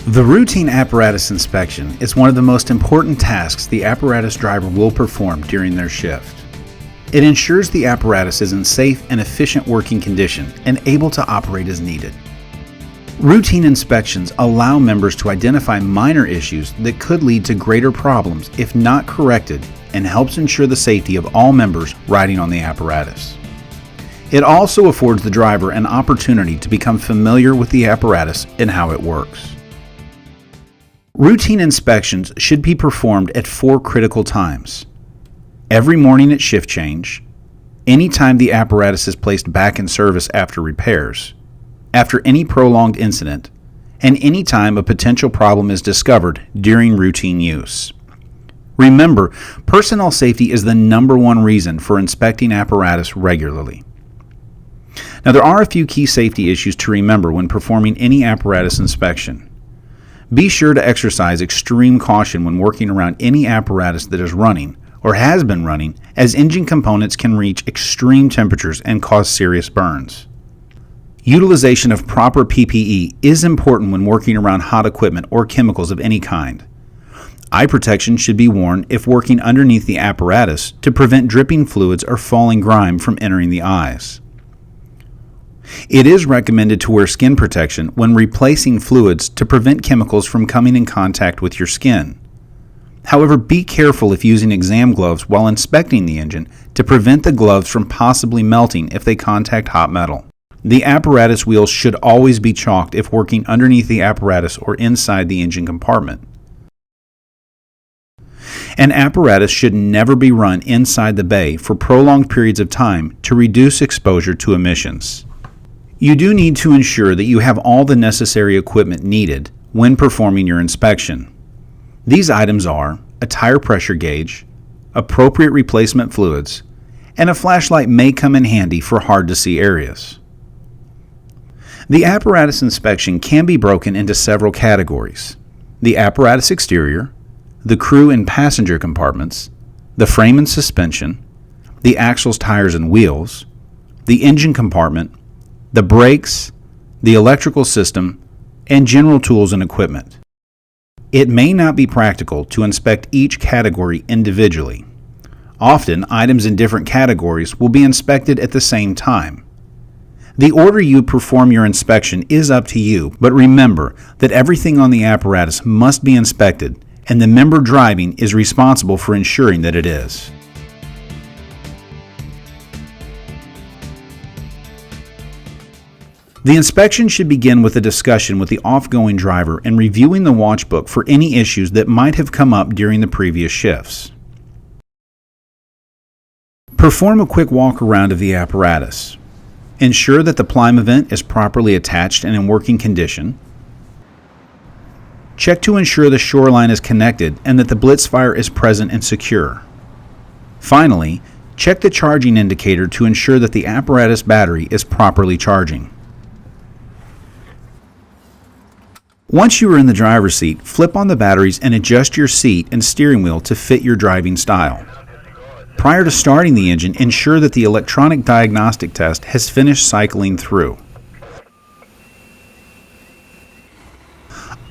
The routine apparatus inspection is one of the most important tasks the apparatus driver will perform during their shift. It ensures the apparatus is in safe and efficient working condition and able to operate as needed. Routine inspections allow members to identify minor issues that could lead to greater problems if not corrected, and helps ensure the safety of all members riding on the apparatus. It also affords the driver an opportunity to become familiar with the apparatus and how it works. Routine inspections should be performed at 4 critical times: every morning at shift change, anytime the apparatus is placed back in service after repairs, after any prolonged incident, and any time a potential problem is discovered during routine use. Remember, personnel safety is the #1 reason for inspecting apparatus regularly. Now, there are a few key safety issues to remember when performing any apparatus inspection. Be sure to exercise extreme caution when working around any apparatus that is running or has been running, as engine components can reach extreme temperatures and cause serious burns. Utilization of proper PPE is important when working around hot equipment or chemicals of any kind. Eye protection should be worn if working underneath the apparatus to prevent dripping fluids or falling grime from entering the eyes. It is recommended to wear skin protection when replacing fluids to prevent chemicals from coming in contact with your skin. However, be careful if using exam gloves while inspecting the engine to prevent the gloves from possibly melting if they contact hot metal. The apparatus wheels should always be chalked if working underneath the apparatus or inside the engine compartment. An apparatus should never be run inside the bay for prolonged periods of time to reduce exposure to emissions. You do need to ensure that you have all the necessary equipment needed when performing your inspection. These items are a tire pressure gauge, appropriate replacement fluids, and a flashlight may come in handy for hard-to-see areas. The apparatus inspection can be broken into several categories: the apparatus exterior, the crew and passenger compartments, the frame and suspension, the axles, tires, and wheels, the engine compartment, the brakes, the electrical system, and general tools and equipment. It may not be practical to inspect each category individually. Often, items in different categories will be inspected at the same time. The order you perform your inspection is up to you, but remember that everything on the apparatus must be inspected, and the member driving is responsible for ensuring that it is. The inspection should begin with a discussion with the off-going driver and reviewing the watch book for any issues that might have come up during the previous shifts. Perform a quick walk around of the apparatus. Ensure that the plime event is properly attached and in working condition. Check to ensure the shoreline is connected and that the blitz fire is present and secure. Finally, check the charging indicator to ensure that the apparatus battery is properly charging. Once you are in the driver's seat, flip on the batteries and adjust your seat and steering wheel to fit your driving style. Prior to starting the engine, ensure that the electronic diagnostic test has finished cycling through.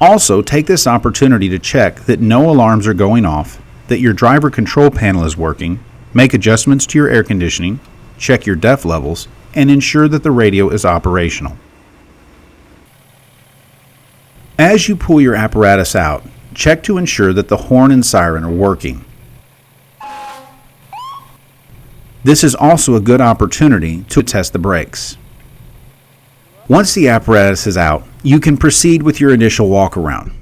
Also, take this opportunity to check that no alarms are going off, that your driver control panel is working, make adjustments to your air conditioning, check your DEF levels, and ensure that the radio is operational. As you pull your apparatus out, check to ensure that the horn and siren are working. This is also a good opportunity to test the brakes. Once the apparatus is out, you can proceed with your initial walk around.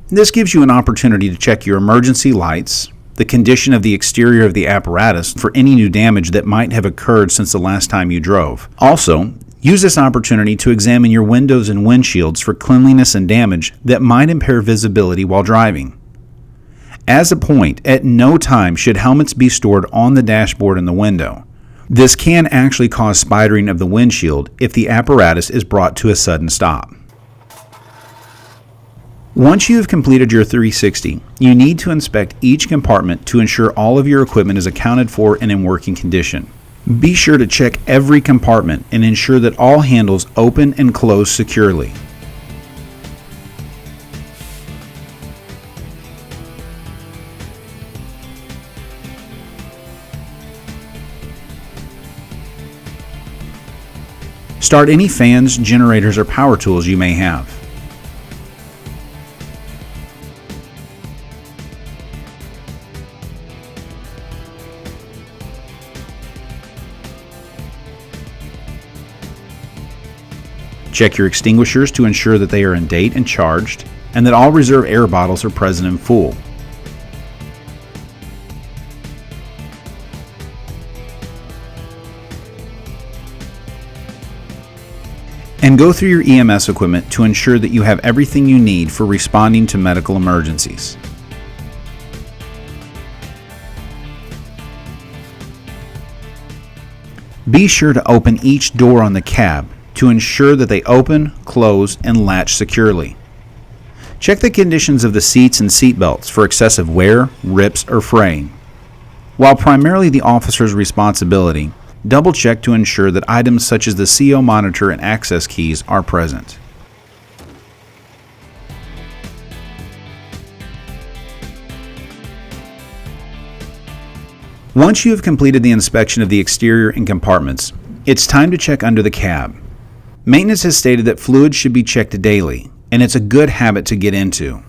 This gives you an opportunity to check your emergency lights, the condition of the exterior of the apparatus for any new damage that might have occurred since the last time you drove. Also, use this opportunity to examine your windows and windshields for cleanliness and damage that might impair visibility while driving. As a point, at no time should helmets be stored on the dashboard in the window. This can actually cause spidering of the windshield if the apparatus is brought to a sudden stop. Once you have completed your 360, you need to inspect each compartment to ensure all of your equipment is accounted for and in working condition. Be sure to check every compartment and ensure that all handles open and close securely. Start any fans, generators, or power tools you may have. Check your extinguishers to ensure that they are in date and charged, and that all reserve air bottles are present in full. And go through your EMS equipment to ensure that you have everything you need for responding to medical emergencies. Be sure to open each door on the cab to ensure that they open, close, and latch securely. Check the conditions of the seats and seat belts for excessive wear, rips, or fraying. While primarily the officer's responsibility, double check to ensure that items such as the CO monitor and access keys are present. Once you have completed the inspection of the exterior and compartments, it's time to check under the cab. Maintenance has stated that fluids should be checked daily, and it's a good habit to get into.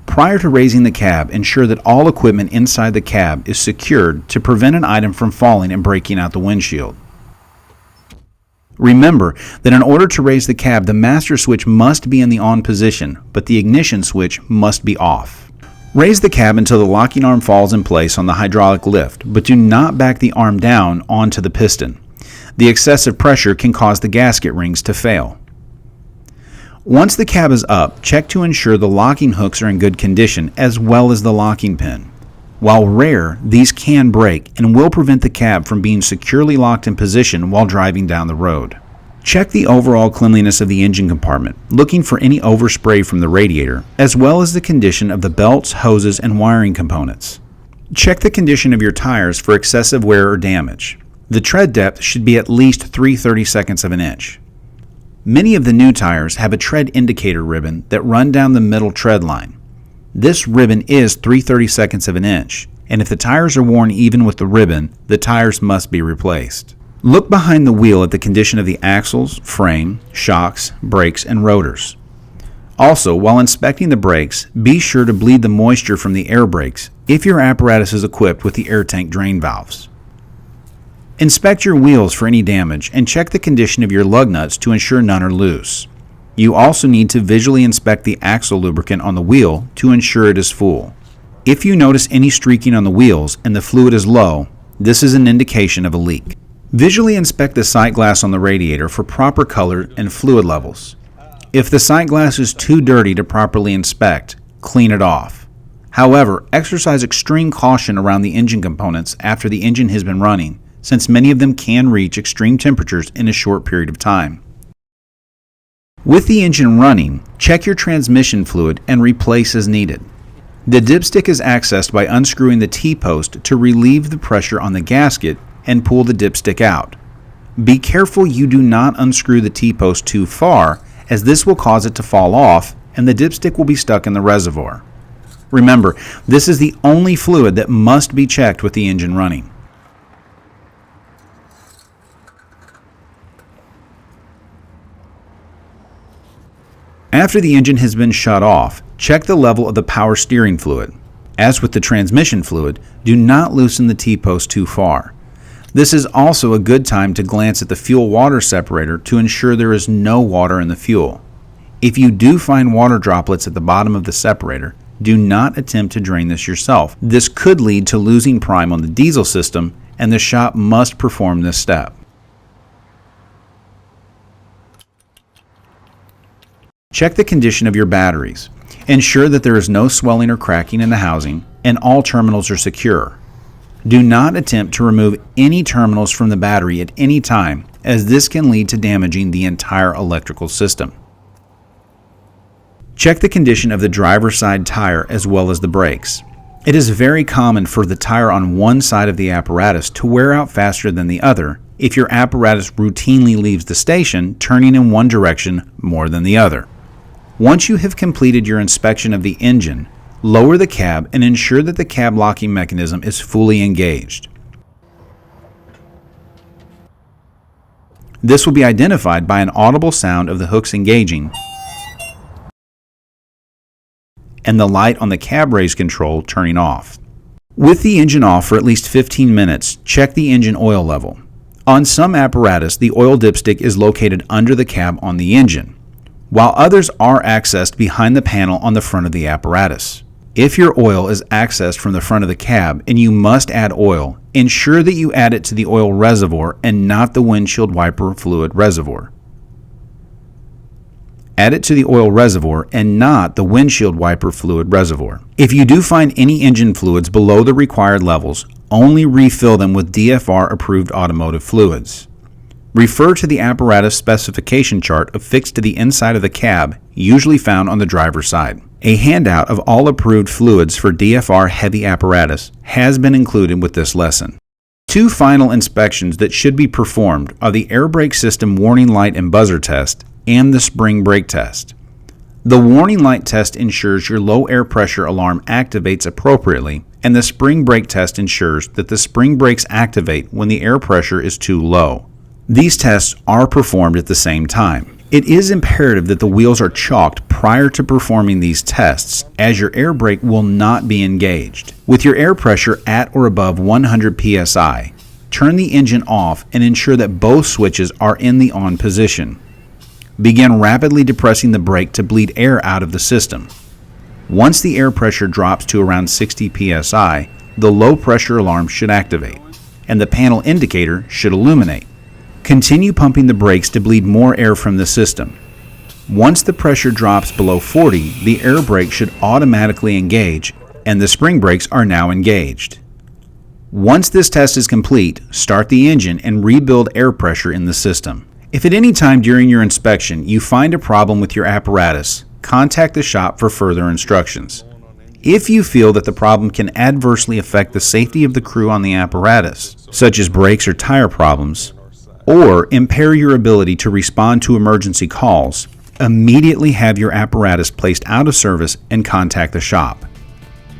Prior to raising the cab, ensure that all equipment inside the cab is secured to prevent an item from falling and breaking out the windshield. Remember that in order to raise the cab, the master switch must be in the on position, but the ignition switch must be off. Raise the cab until the locking arm falls in place on the hydraulic lift, but do not back the arm down onto the piston. The excessive pressure can cause the gasket rings to fail. Once the cab is up, check to ensure the locking hooks are in good condition as well as the locking pin. While rare, these can break and will prevent the cab from being securely locked in position while driving down the road. Check the overall cleanliness of the engine compartment, looking for any overspray from the radiator, as well as the condition of the belts, hoses, and wiring components. Check the condition of your tires for excessive wear or damage. The tread depth should be at least 3/32 of an inch. Many of the new tires have a tread indicator ribbon that run down the middle tread line. This ribbon is 3/32 of an inch, and if the tires are worn even with the ribbon, the tires must be replaced. Look behind the wheel at the condition of the axles, frame, shocks, brakes, and rotors. Also, while inspecting the brakes, be sure to bleed the moisture from the air brakes if your apparatus is equipped with the air tank drain valves. Inspect your wheels for any damage and check the condition of your lug nuts to ensure none are loose. You also need to visually inspect the axle lubricant on the wheel to ensure it is full. If you notice any streaking on the wheels and the fluid is low, this is an indication of a leak. Visually inspect the sight glass on the radiator for proper color and fluid levels. If the sight glass is too dirty to properly inspect, clean it off. However, exercise extreme caution around the engine components after the engine has been running, since many of them can reach extreme temperatures in a short period of time. With the engine running, check your transmission fluid and replace as needed. The dipstick is accessed by unscrewing the T-post to relieve the pressure on the gasket and pull the dipstick out. Be careful you do not unscrew the T-post too far, as this will cause it to fall off and the dipstick will be stuck in the reservoir. Remember, this is the only fluid that must be checked with the engine running. After the engine has been shut off, check the level of the power steering fluid. As with the transmission fluid, do not loosen the T-post too far. This is also a good time to glance at the fuel-water separator to ensure there is no water in the fuel. If you do find water droplets at the bottom of the separator, do not attempt to drain this yourself. This could lead to losing prime on the diesel system, and the shop must perform this step. Check the condition of your batteries. Ensure that there is no swelling or cracking in the housing and all terminals are secure. Do not attempt to remove any terminals from the battery at any time, as this can lead to damaging the entire electrical system. Check the condition of the driver's side tire as well as the brakes. It is very common for the tire on one side of the apparatus to wear out faster than the other if your apparatus routinely leaves the station turning in one direction more than the other. Once you have completed your inspection of the engine, lower the cab and ensure that the cab locking mechanism is fully engaged. This will be identified by an audible sound of the hooks engaging and the light on the cab raise control turning off. With the engine off for at least 15 minutes, check the engine oil level. On some apparatus, the oil dipstick is located under the cab on the engine, while others are accessed behind the panel on the front of the apparatus. If your oil is accessed from the front of the cab and you must add oil, ensure that you add it to the oil reservoir and not the windshield wiper fluid reservoir. Add it to the oil reservoir and not the windshield wiper fluid reservoir. If you do find any engine fluids below the required levels, only refill them with DFR-approved automotive fluids. Refer to the apparatus specification chart affixed to the inside of the cab, usually found on the driver's side. A handout of all approved fluids for DFR heavy apparatus has been included with this lesson. Two final inspections that should be performed are the air brake system warning light and buzzer test and the spring brake test. The warning light test ensures your low air pressure alarm activates appropriately, and the spring brake test ensures that the spring brakes activate when the air pressure is too low. These tests are performed at the same time. It is imperative that the wheels are chalked prior to performing these tests, as your air brake will not be engaged. With your air pressure at or above 100 psi, turn the engine off and ensure that both switches are in the on position. Begin rapidly depressing the brake to bleed air out of the system. Once the air pressure drops to around 60 psi, the low pressure alarm should activate, and the panel indicator should illuminate. Continue pumping the brakes to bleed more air from the system. Once the pressure drops below 40, the air brake should automatically engage, and the spring brakes are now engaged. Once this test is complete, start the engine and rebuild air pressure in the system. If at any time during your inspection you find a problem with your apparatus, contact the shop for further instructions. If you feel that the problem can adversely affect the safety of the crew on the apparatus, such as brakes or tire problems, or impair your ability to respond to emergency calls, immediately have your apparatus placed out of service and contact the shop.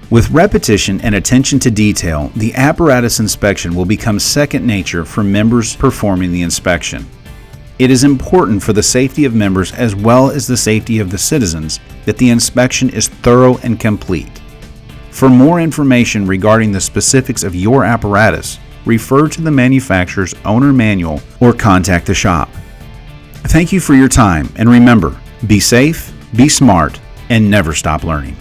With repetition and attention to detail, the apparatus inspection will become second nature for members performing the inspection. It is important for the safety of members as well as the safety of the citizens that the inspection is thorough and complete. For more information regarding the specifics of your apparatus, refer to the manufacturer's owner manual or contact the shop. Thank you for your time, and remember, be safe, be smart, and never stop learning.